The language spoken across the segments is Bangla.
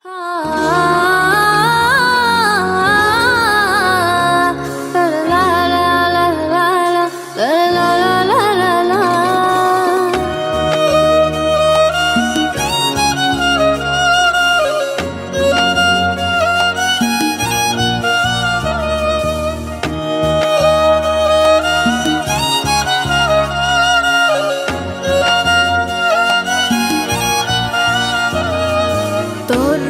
তোর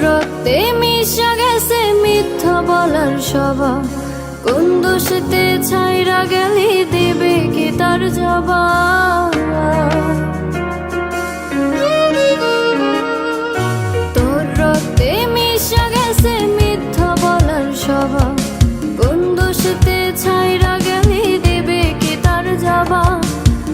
রক্তে মিশা গেছে মিথ্যা বলার স্বভাব, কোন দোষেতে ছাইরা গেলি দিবে কি তার জবাব। তোর রক্তে মিশা গেছে মিথ্যা বলার স্বভাব, কোন দোষেতে ছাইরা গেলি দিবে কি তার জবাব।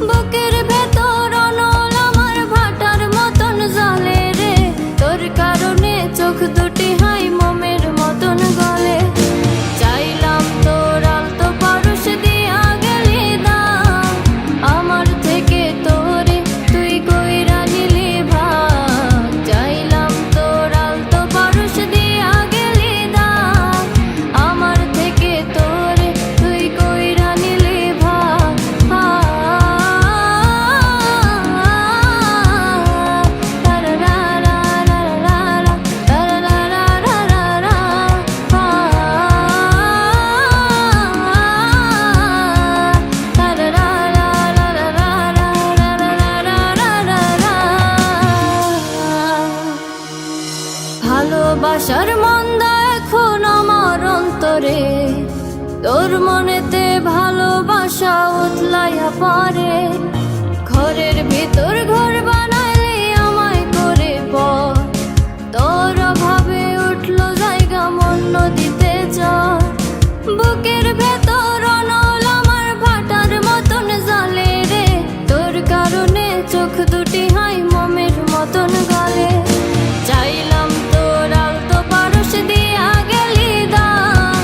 বুকের ভেতর অনল আমার ভাটার মতন জ্বলে রে, তোর কারণে চোখ দুটি হাই মোমের মতন গলে। চাইলাম তোর আলতো পারস দিয়া গেলি দাম, আমার থেকে তোরে তুই কইরা নিলি ভাগ। চাইলাম তোর আলতো পারস দিয়া গেলি দাম, আমার থেকে তোরে তুই কইরা নিলি ভাগ। ভালোবাসার মন্দা এখন আমার অন্তরে, তোর মনেতে ভালোবাসা উতলাইয়া পড়ে। ঘরের ভিতর ঘর বানাইলি আমায় করে পর, তোর অভাবে উঠলো জায়গা মন নদীতে চর। বুকের ভেতর অনল আমার ভাটার মতন জ্বলে রে, তোর কারণে চোখ দুটি হাই মোমের মতন গলে। চাইলাম তোর আলতো পারস দিয়া গেলি দাম,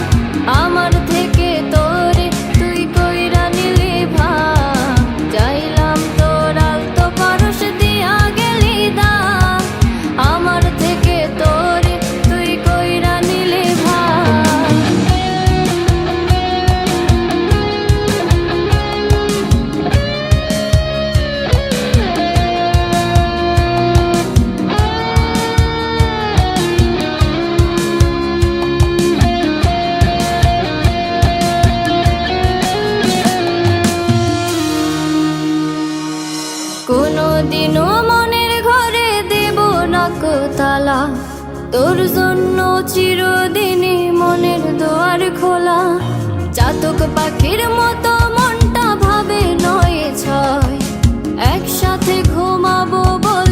আমার থেকে তোরে তুই কইরা নিলি ভাগ। চাইলাম তোর আলতো পারস দিয়া গেলি দাম, আমার থেকে তোরে তুই কইরা নিলি ভাগ। কোনদিনও মনের ঘরে দেব না কো তালা, তোর জন্য চিরদিনই মনের দুয়ার খোলা। চাতক পাখির মতো মনটা ভাবে নয় ছয়, একসাথে ঘুমাবো বলে